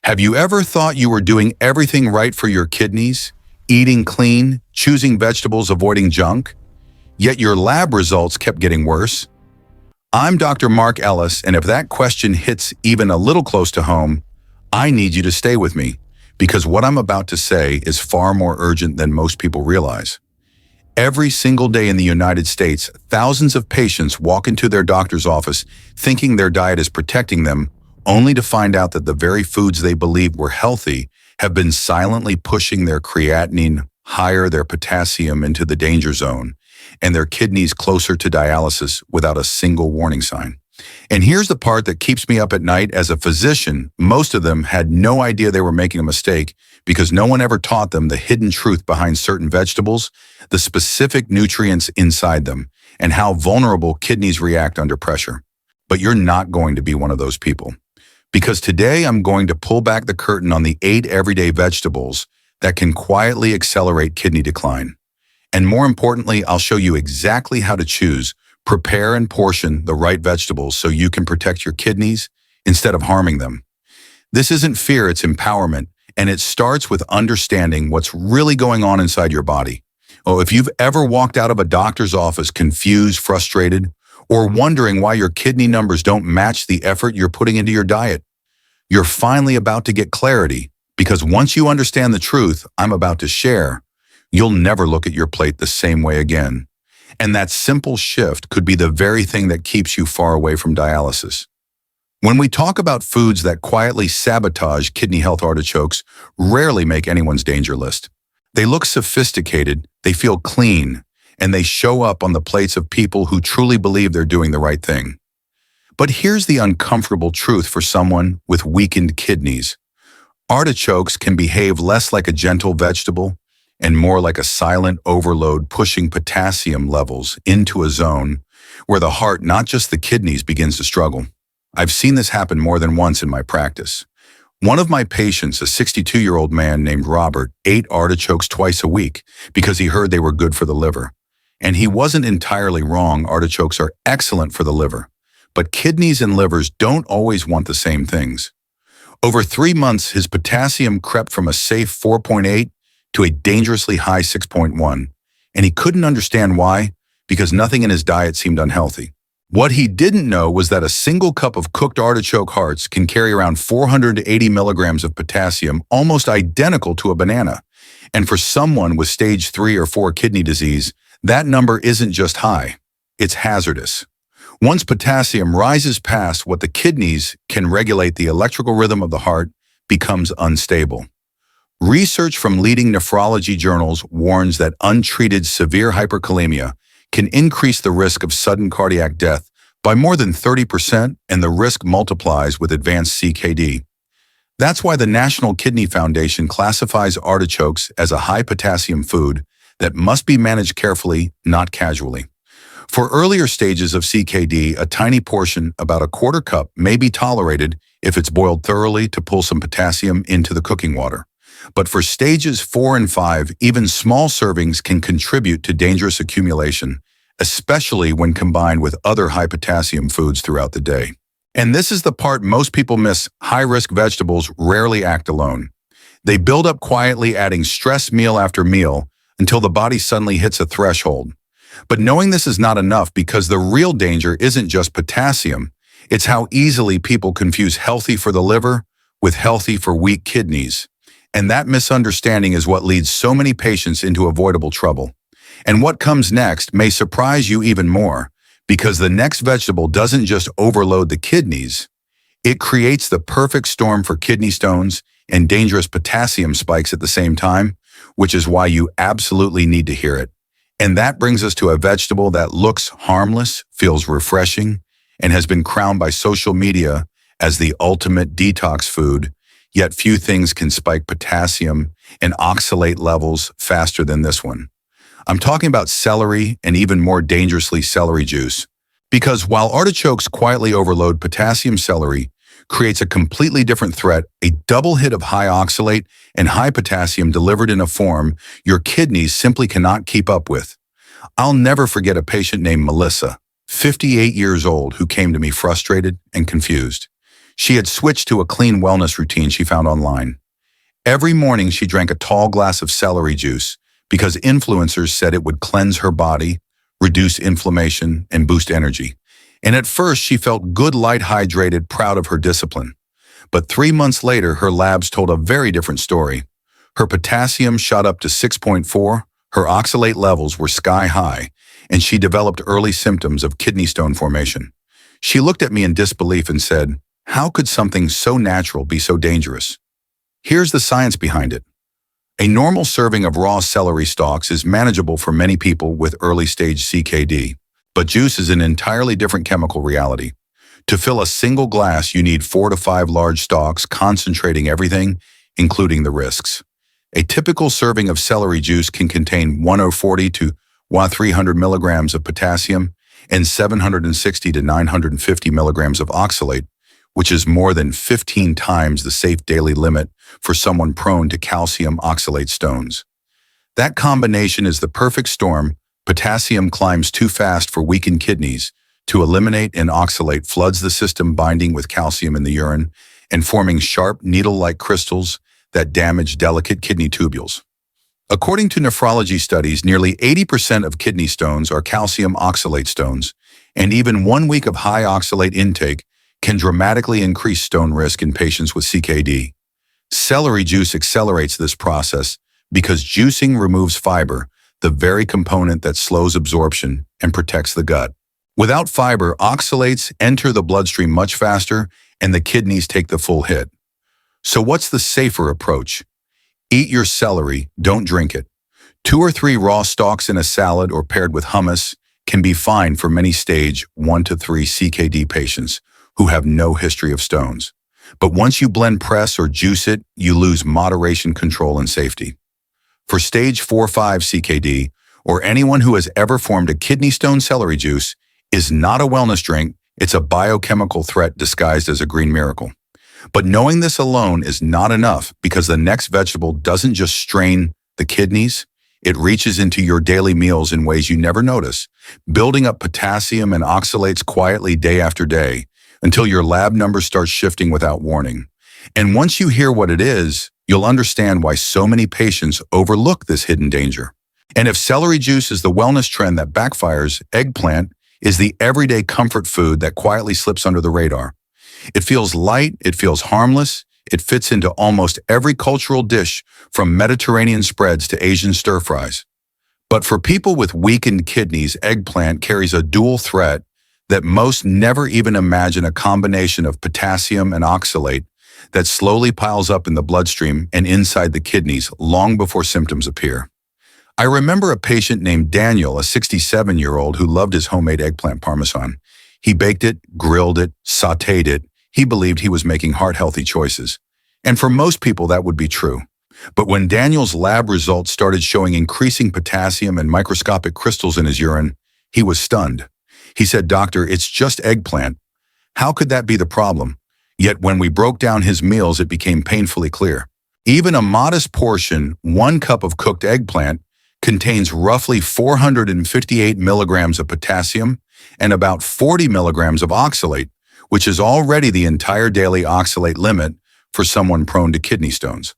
Have you ever thought you were doing everything right for your kidneys? Eating clean, choosing vegetables, avoiding junk? Yet your lab results kept getting worse? I'm Dr. Mark Ellis, and if that question hits even a little close to home, I need you to stay with me, because what I'm about to say is far more urgent than most people realize. Every single day in the United States, thousands of patients walk into their doctor's office thinking their diet is protecting them, only to find out that the very foods they believed were healthy have been silently pushing their creatinine higher, their potassium into the danger zone, and their kidneys closer to dialysis without a single warning sign. And here's the part that keeps me up at night. As a physician, most of them had no idea they were making a mistake because no one ever taught them the hidden truth behind certain vegetables, the specific nutrients inside them, and how vulnerable kidneys react under pressure. But you're not going to be one of those people. Because today I'm going to pull back the curtain on the 8 everyday vegetables that can quietly accelerate kidney decline. And more importantly, I'll show you exactly how to choose, prepare, and portion the right vegetables so you can protect your kidneys instead of harming them. This isn't fear, it's empowerment, and it starts with understanding what's really going on inside your body. Oh, if you've ever walked out of a doctor's office confused, frustrated, or wondering why your kidney numbers don't match the effort you're putting into your diet, you're finally about to get clarity, because once you understand the truth I'm about to share, you'll never look at your plate the same way again. And that simple shift could be the very thing that keeps you far away from dialysis. When we talk about foods that quietly sabotage kidney health, artichokes rarely make anyone's danger list. They look sophisticated, they feel clean, and they show up on the plates of people who truly believe they're doing the right thing. But here's the uncomfortable truth for someone with weakened kidneys. Artichokes can behave less like a gentle vegetable and more like a silent overload, pushing potassium levels into a zone where the heart, not just the kidneys, begins to struggle. I've seen this happen more than once in my practice. One of my patients, a 62-year-old man named Robert, ate artichokes twice a week because he heard they were good for the liver. And he wasn't entirely wrong. Artichokes are excellent for the liver. But kidneys and livers don't always want the same things. Over 3 months, his potassium crept from a safe 4.8 to a dangerously high 6.1. And he couldn't understand why, because nothing in his diet seemed unhealthy. What he didn't know was that a single cup of cooked artichoke hearts can carry around 480 milligrams of potassium, almost identical to a banana. And for someone with stage 3 or 4 kidney disease, that number isn't just high, it's hazardous. Once potassium rises past what the kidneys can regulate, the electrical rhythm of the heart becomes unstable. Research from leading nephrology journals warns that untreated severe hyperkalemia can increase the risk of sudden cardiac death by more than 30%, and the risk multiplies with advanced CKD. That's why the National Kidney Foundation classifies artichokes as a high potassium food that must be managed carefully, not casually. For earlier stages of CKD, a tiny portion, about a quarter cup, may be tolerated if it's boiled thoroughly to pull some potassium into the cooking water. But for stages 4 and 5, even small servings can contribute to dangerous accumulation, especially when combined with other high potassium foods throughout the day. And this is the part most people miss. High-risk vegetables rarely act alone. They build up quietly, adding stress meal after meal until the body suddenly hits a threshold. But knowing this is not enough, because the real danger isn't just potassium, it's how easily people confuse healthy for the liver with healthy for weak kidneys. And that misunderstanding is what leads so many patients into avoidable trouble. And what comes next may surprise you even more, because the next vegetable doesn't just overload the kidneys, it creates the perfect storm for kidney stones and dangerous potassium spikes at the same time, which is why you absolutely need to hear it. And that brings us to a vegetable that looks harmless, feels refreshing, and has been crowned by social media as the ultimate detox food. Yet few things can spike potassium and oxalate levels faster than this one. I'm talking about celery, and even more dangerously, celery juice. Because while artichokes quietly overload potassium, celery creates a completely different threat, a double hit of high oxalate and high potassium delivered in a form your kidneys simply cannot keep up with. I'll never forget a patient named Melissa, 58 years old, who came to me frustrated and confused. She had switched to a clean wellness routine she found online. Every morning she drank a tall glass of celery juice because influencers said it would cleanse her body, reduce inflammation, and boost energy. And at first she felt good, light hydrated, proud of her discipline. But 3 months later, her labs told a very different story. Her potassium shot up to 6.4, her oxalate levels were sky high, and she developed early symptoms of kidney stone formation. She looked at me in disbelief and said, "How could something so natural be so dangerous?" Here's the science behind it. A normal serving of raw celery stalks is manageable for many people with early-stage CKD, but juice is an entirely different chemical reality. To fill a single glass, you need 4 to 5 large stalks, concentrating everything, including the risks. A typical serving of celery juice can contain 140 to 300 milligrams of potassium and 760 to 950 milligrams of oxalate, which is more than 15 times the safe daily limit for someone prone to calcium oxalate stones. That combination is the perfect storm. Potassium climbs too fast for weakened kidneys. To eliminate and oxalate floods the system, binding with calcium in the urine and forming sharp needle-like crystals that damage delicate kidney tubules. According to nephrology studies, nearly 80% of kidney stones are calcium oxalate stones, and even 1 week of high oxalate intake can dramatically increase stone risk in patients with CKD. Celery juice accelerates this process because juicing removes fiber, the very component that slows absorption and protects the gut. Without fiber, oxalates enter the bloodstream much faster and the kidneys take the full hit. So what's the safer approach? Eat your celery, don't drink it. 2 or 3 raw stalks in a salad or paired with hummus can be fine for many stage 1 to 3 CKD patients who have no history of stones. But once you blend, press, or juice it, you lose moderation, control, and safety. For stage 4-5 CKD, or anyone who has ever formed a kidney stone, celery juice is not a wellness drink, it's a biochemical threat disguised as a green miracle. But knowing this alone is not enough, because the next vegetable doesn't just strain the kidneys, it reaches into your daily meals in ways you never notice, building up potassium and oxalates quietly day after day until your lab numbers start shifting without warning. And once you hear what it is, you'll understand why so many patients overlook this hidden danger. And if celery juice is the wellness trend that backfires, eggplant is the everyday comfort food that quietly slips under the radar. It feels light, it feels harmless, it fits into almost every cultural dish, from Mediterranean spreads to Asian stir-fries. But for people with weakened kidneys, eggplant carries a dual threat that most never even imagine: a combination of potassium and oxalate that slowly piles up in the bloodstream and inside the kidneys long before symptoms appear. I remember a patient named Daniel, a 67-year-old who loved his homemade eggplant parmesan. He baked it, grilled it, sautéed it. He believed he was making heart-healthy choices. And for most people, that would be true. But when Daniel's lab results started showing increasing potassium and microscopic crystals in his urine, he was stunned. He said, "Doctor, it's just eggplant. How could that be the problem?" Yet when we broke down his meals, it became painfully clear. Even a modest portion, 1 cup of cooked eggplant, contains roughly 458 milligrams of potassium and about 40 milligrams of oxalate, which is already the entire daily oxalate limit for someone prone to kidney stones.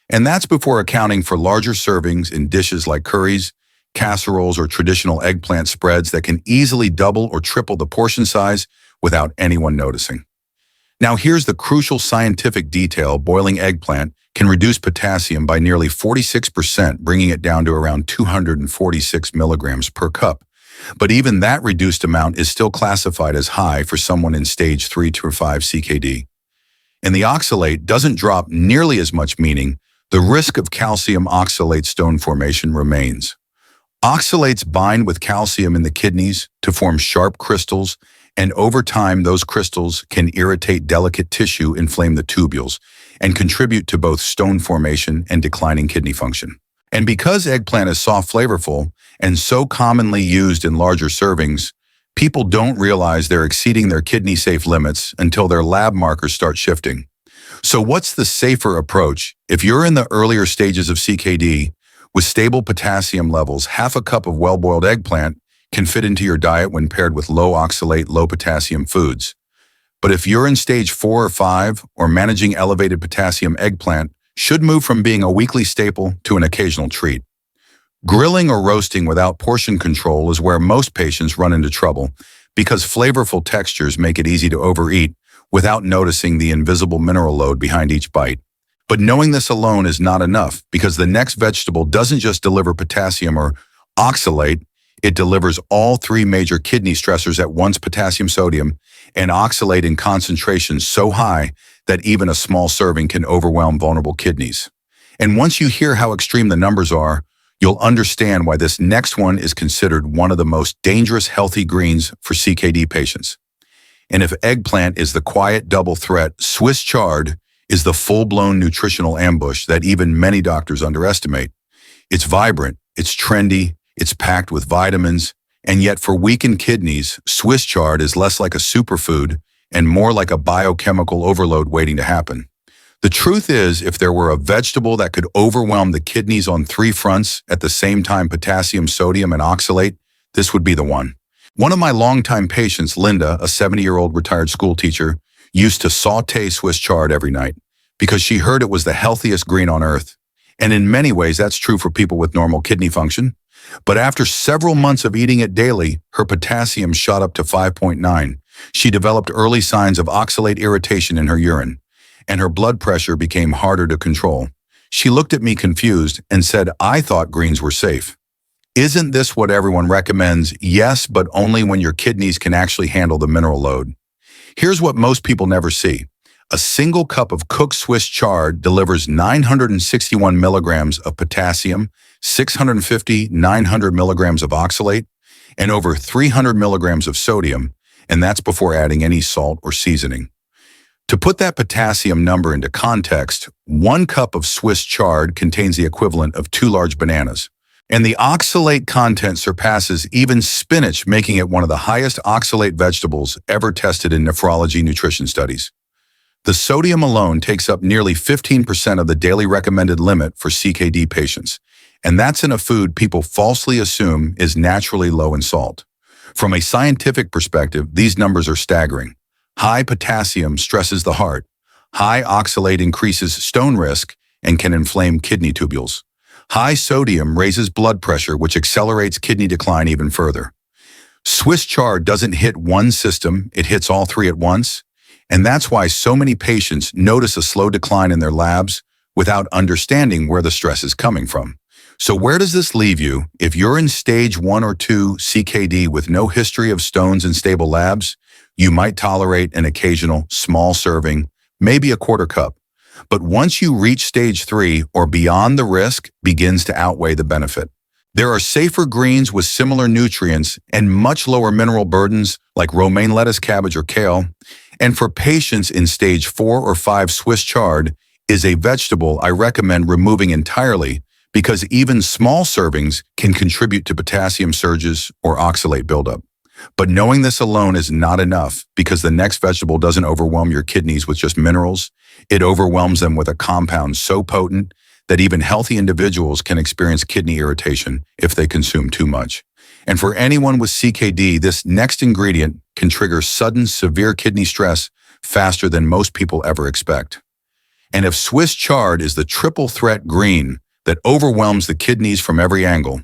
And that's before accounting for larger servings in dishes like curries, casseroles, or traditional eggplant spreads that can easily double or triple the portion size without anyone noticing. Now here's the crucial scientific detail: boiling eggplant can reduce potassium by nearly 46%, bringing it down to around 246 milligrams per cup. But even that reduced amount is still classified as high for someone in stage 3 to 5 CKD. And the oxalate doesn't drop nearly as much, meaning the risk of calcium oxalate stone formation remains. Oxalates bind with calcium in the kidneys to form sharp crystals, and over time those crystals can irritate delicate tissue, inflame the tubules, and contribute to both stone formation and declining kidney function. And because eggplant is soft, flavorful, and so commonly used in larger servings, people don't realize they're exceeding their kidney-safe limits until their lab markers start shifting. So what's the safer approach? If you're in the earlier stages of CKD, with stable potassium levels, half a cup of well-boiled eggplant can fit into your diet when paired with low oxalate, low potassium foods. But if you're in stage 4 or 5 or managing elevated potassium, eggplant should move from being a weekly staple to an occasional treat. Grilling or roasting without portion control is where most patients run into trouble because flavorful textures make it easy to overeat without noticing the invisible mineral load behind each bite. But knowing this alone is not enough because the next vegetable doesn't just deliver potassium or oxalate, it delivers all 3 major kidney stressors at once: potassium, sodium, and oxalate in concentrations so high that even a small serving can overwhelm vulnerable kidneys. And once you hear how extreme the numbers are, you'll understand why this next one is considered one of the most dangerous healthy greens for CKD patients. And if eggplant is the quiet double threat, Swiss chard is the full-blown nutritional ambush that even many doctors underestimate. It's vibrant, it's trendy, it's packed with vitamins, and yet for weakened kidneys, Swiss chard is less like a superfood and more like a biochemical overload waiting to happen. The truth is, if there were a vegetable that could overwhelm the kidneys on 3 fronts at the same time: potassium, sodium, and oxalate, this would be the one. One of my longtime patients, Linda, a 70-year-old retired school teacher, used to saute Swiss chard every night because she heard it was the healthiest green on earth. And in many ways, that's true for people with normal kidney function. But after several months of eating it daily, her potassium shot up to 5.9. She developed early signs of oxalate irritation in her urine, and her blood pressure became harder to control. She looked at me confused and said, "I thought greens were safe." Isn't this what everyone recommends? Yes, but only when your kidneys can actually handle the mineral load. Here's what most people never see. A single cup of cooked Swiss chard delivers 961 milligrams of potassium, 900 milligrams of oxalate, and over 300 milligrams of sodium, and that's before adding any salt or seasoning. To put that potassium number into context, 1 cup of Swiss chard contains the equivalent of 2 large bananas. And the oxalate content surpasses even spinach, making it one of the highest oxalate vegetables ever tested in nephrology nutrition studies. The sodium alone takes up nearly 15% of the daily recommended limit for CKD patients, and that's in a food people falsely assume is naturally low in salt. From a scientific perspective, these numbers are staggering. High potassium stresses the heart. High oxalate increases stone risk and can inflame kidney tubules. High sodium raises blood pressure, which accelerates kidney decline even further. Swiss chard doesn't hit one system, it hits all 3 at once. And that's why so many patients notice a slow decline in their labs without understanding where the stress is coming from. So where does this leave you? If you're in stage 1 or 2 CKD with no history of stones and stable labs, you might tolerate an occasional small serving, maybe a quarter cup. But once you reach stage 3 or beyond, the risk begins to outweigh the benefit. There are safer greens with similar nutrients and much lower mineral burdens like romaine lettuce, cabbage, or kale. And for patients in stage 4 or 5, Swiss chard is a vegetable I recommend removing entirely because even small servings can contribute to potassium surges or oxalate buildup. But knowing this alone is not enough because the next vegetable doesn't overwhelm your kidneys with just minerals. It overwhelms them with a compound so potent that even healthy individuals can experience kidney irritation if they consume too much. And for anyone with CKD, this next ingredient can trigger sudden, severe kidney stress faster than most people ever expect. And if Swiss chard is the triple threat green that overwhelms the kidneys from every angle,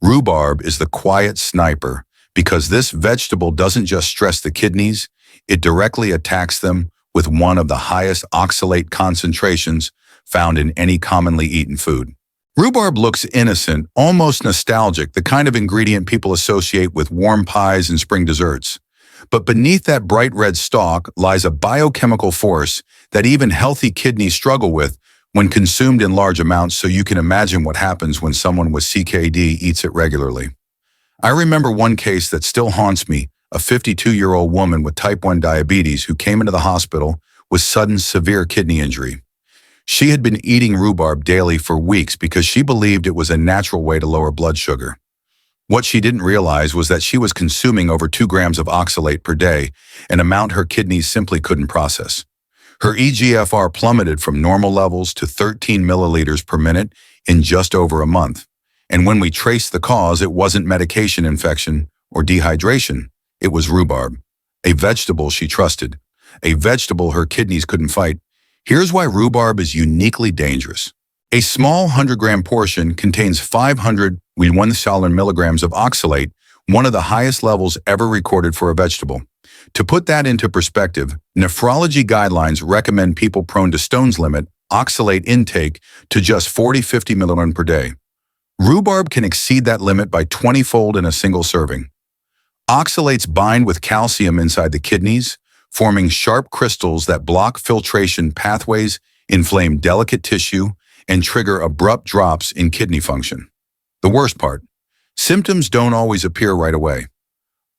rhubarb is the quiet sniper because this vegetable doesn't just stress the kidneys, it directly attacks them with one of the highest oxalate concentrations found in any commonly eaten food. Rhubarb looks innocent, almost nostalgic, the kind of ingredient people associate with warm pies and spring desserts. But beneath that bright red stalk lies a biochemical force that even healthy kidneys struggle with when consumed in large amounts, so you can imagine what happens when someone with CKD eats it regularly. I remember one case that still haunts me, a 52-year-old woman with type 1 diabetes who came into the hospital with sudden severe kidney injury. She had been eating rhubarb daily for weeks because she believed it was a natural way to lower blood sugar. What she didn't realize was that she was consuming over 2 grams of oxalate per day, an amount her kidneys simply couldn't process. Her eGFR plummeted from normal levels to 13 milliliters per minute in just over a month. And when we traced the cause, it wasn't medication infection or dehydration. It was rhubarb, a vegetable she trusted. a vegetable her kidneys couldn't fight. Here's why rhubarb is uniquely dangerous. A small 100-gram portion contains 500 milligrams of oxalate, one of the highest levels ever recorded for a vegetable. To put that into perspective, nephrology guidelines recommend people prone to stones limit oxalate intake to just 40-50 milligrams per day. Rhubarb can exceed that limit by 20-fold in a single serving. Oxalates bind with calcium inside the kidneys, forming sharp crystals that block filtration pathways, inflame delicate tissue, and trigger abrupt drops in kidney function. The worst part, symptoms don't always appear right away.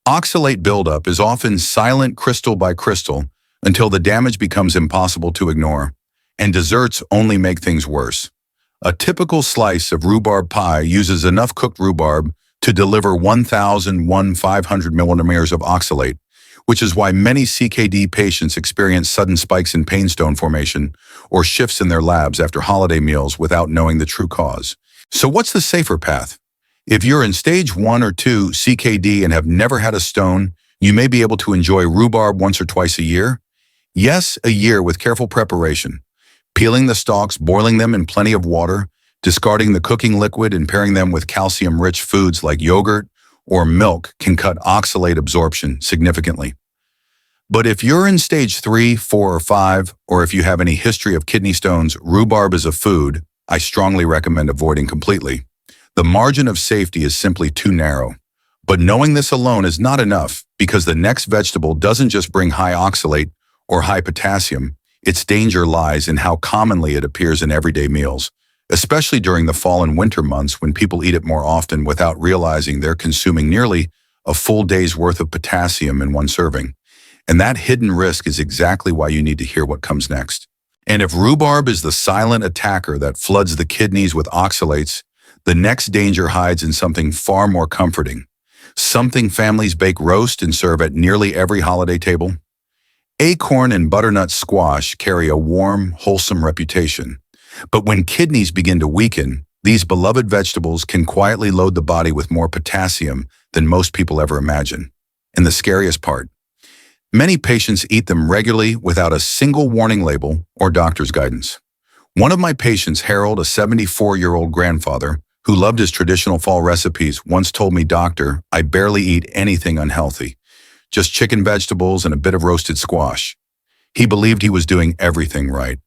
Oxalate buildup is often silent crystal by crystal until the damage becomes impossible to ignore, and desserts only make things worse. A typical slice of rhubarb pie uses enough cooked rhubarb to deliver 1,500 millimeters of oxalate, which is why many CKD patients experience sudden spikes in pain stone formation or shifts in their labs after holiday meals without knowing the true cause. So what's the safer path? If you're in stage 1 or 2 CKD and have never had a stone, you may be able to enjoy rhubarb once or twice a year. Yes, a year with careful preparation. Peeling the stalks, boiling them in plenty of water, discarding the cooking liquid and pairing them with calcium-rich foods like yogurt or milk can cut oxalate absorption significantly. But if you're in stage 3, 4, or 5, or if you have any history of kidney stones, rhubarb is a food I strongly recommend avoiding completely. The margin of safety is simply too narrow. But knowing this alone is not enough because the next vegetable doesn't just bring high oxalate or high potassium. Its danger lies in how commonly it appears in everyday meals, especially during the fall and winter months when people eat it more often without realizing they're consuming nearly a full day's worth of potassium in one serving. And that hidden risk is exactly why you need to hear what comes next. And if rhubarb is the silent attacker that floods the kidneys with oxalates, the next danger hides in something far more comforting, something families bake roast and serve at nearly every holiday table. Acorn and butternut squash carry a warm, wholesome reputation. But when kidneys begin to weaken, these beloved vegetables can quietly load the body with more potassium than most people ever imagine. And the scariest part, many patients eat them regularly without a single warning label or doctor's guidance. One of my patients, Harold, a 74-year-old grandfather who loved his traditional fall recipes, once told me, "Doctor, I barely eat anything unhealthy, just chicken, vegetables, and a bit of roasted squash." He believed he was doing everything right.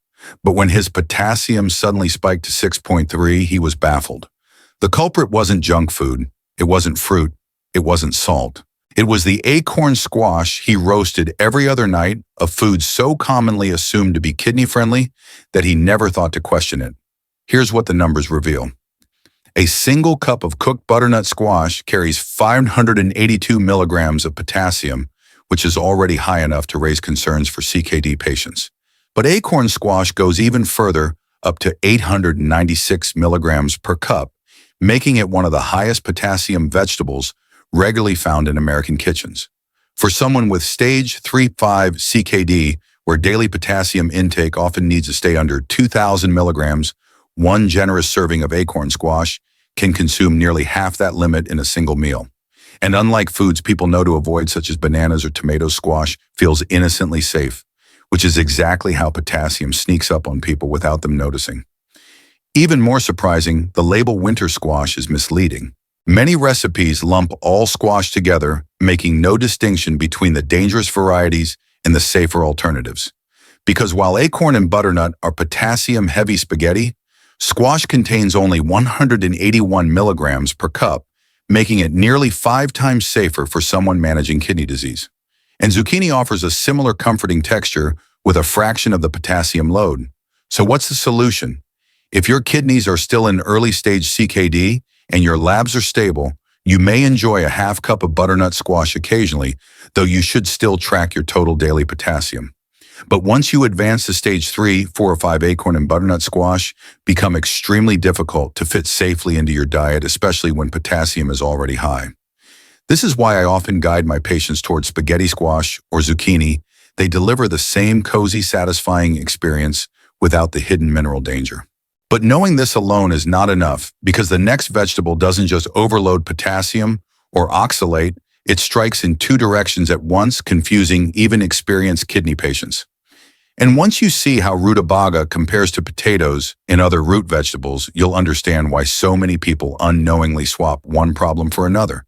But when his potassium suddenly spiked to 6.3, he was baffled. The culprit wasn't junk food, it wasn't fruit, it wasn't salt. It was the acorn squash he roasted every other night, a food so commonly assumed to be kidney-friendly that he never thought to question it. Here's what the numbers reveal. A single cup of cooked butternut squash carries 582 milligrams of potassium, which is already high enough to raise concerns for CKD patients. But acorn squash goes even further, up to 896 milligrams per cup, making it one of the highest potassium vegetables regularly found in American kitchens. For someone with stage 3-5 CKD, where daily potassium intake often needs to stay under 2,000 milligrams, one generous serving of acorn squash can consume nearly half that limit in a single meal. And unlike foods people know to avoid, such as bananas or tomato squash, feels innocently safe, which is exactly how potassium sneaks up on people without them noticing. Even more surprising, the label winter squash is misleading. Many recipes lump all squash together, making no distinction between the dangerous varieties and the safer alternatives. Because while acorn and butternut are potassium-heavy spaghetti, squash contains only 181 milligrams per cup, making it nearly 5 times safer for someone managing kidney disease. And zucchini offers a similar comforting texture with a fraction of the potassium load. So what's the solution? If your kidneys are still in early-stage CKD and your labs are stable, you may enjoy a half cup of butternut squash occasionally, though you should still track your total daily potassium. But once you advance to stage 3, 4, or 5, acorn and butternut squash become extremely difficult to fit safely into your diet, especially when potassium is already high. This is why I often guide my patients towards spaghetti squash or zucchini. They deliver the same cozy, satisfying experience without the hidden mineral danger. But knowing this alone is not enough, because the next vegetable doesn't just overload potassium or oxalate, It strikes in two directions at once, confusing even experienced kidney patients. And once you see how rutabaga compares to potatoes and other root vegetables, you'll understand why so many people unknowingly swap one problem for another.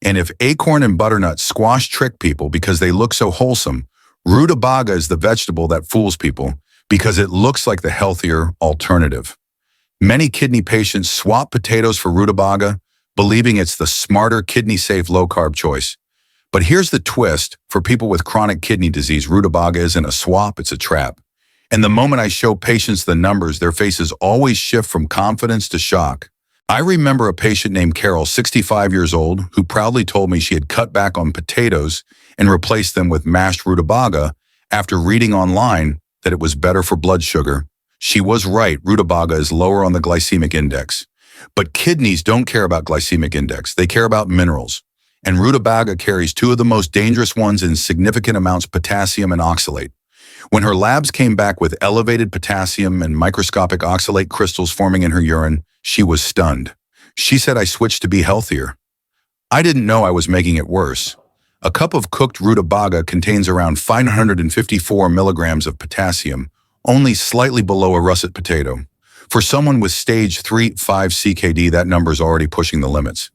And if acorn and butternut squash trick people because they look so wholesome, rutabaga is the vegetable that fools people because it looks like the healthier alternative. Many kidney patients swap potatoes for rutabaga, believing it's the smarter, kidney-safe, low-carb choice. But here's the twist: for people with chronic kidney disease, rutabaga isn't a swap, it's a trap. And the moment I show patients the numbers, their faces always shift from confidence to shock. I remember a patient named Carol, 65 years old, who proudly told me she had cut back on potatoes and replaced them with mashed rutabaga after reading online that it was better for blood sugar. She was right, rutabaga is lower on the glycemic index. But kidneys don't care about glycemic index, they care about minerals. And rutabaga carries two of the most dangerous ones in significant amounts: potassium and oxalate. When her labs came back with elevated potassium and microscopic oxalate crystals forming in her urine, she was stunned. She said, "I switched to be healthier. I didn't know I was making it worse." A cup of cooked rutabaga contains around 554 milligrams of potassium, only slightly below a russet potato. For someone with stage 3-5 CKD, that number is already pushing the limits.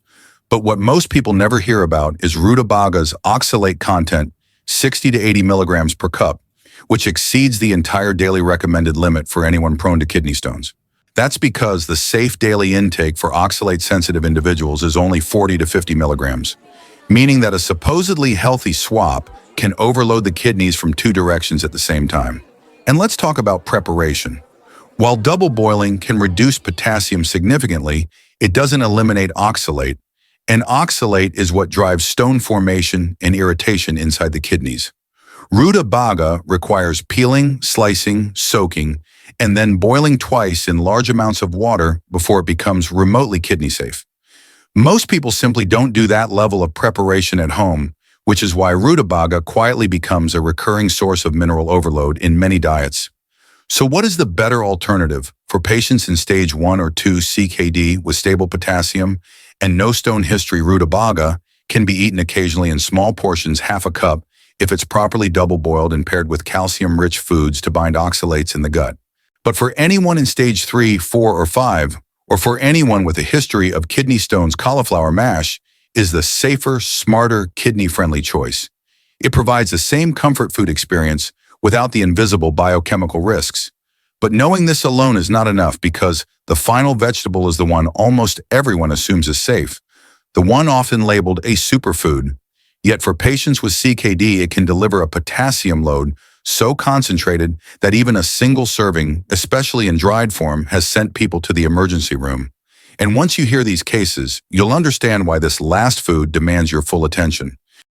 But what most people never hear about is rutabaga's oxalate content, 60 to 80 milligrams per cup, which exceeds the entire daily recommended limit for anyone prone to kidney stones. That's because the safe daily intake for oxalate-sensitive individuals is only 40 to 50 milligrams, meaning that a supposedly healthy swap can overload the kidneys from two directions at the same time. And let's talk about preparation. While double boiling can reduce potassium significantly, it doesn't eliminate oxalate, and oxalate is what drives stone formation and irritation inside the kidneys. Rutabaga requires peeling, slicing, soaking, and then boiling twice in large amounts of water before it becomes remotely kidney safe. Most people simply don't do that level of preparation at home, which is why rutabaga quietly becomes a recurring source of mineral overload in many diets. So what is the better alternative for patients in stage 1 or 2 CKD with stable potassium and no stone history? Rutabaga can be eaten occasionally in small portions, half a cup, if it's properly double boiled and paired with calcium-rich foods to bind oxalates in the gut. But for anyone in stage 3, 4, or 5, or for anyone with a history of kidney stones, cauliflower mash is the safer, smarter, kidney-friendly choice. It provides the same comfort food experience without the invisible biochemical risks. But knowing this alone is not enough, because the final vegetable is the one almost everyone assumes is safe, the one often labeled a superfood. Yet for patients with CKD, it can deliver a potassium load so concentrated that even a single serving, especially in dried form, has sent people to the emergency room. And once you hear these cases, you'll understand why this last food demands your full attention.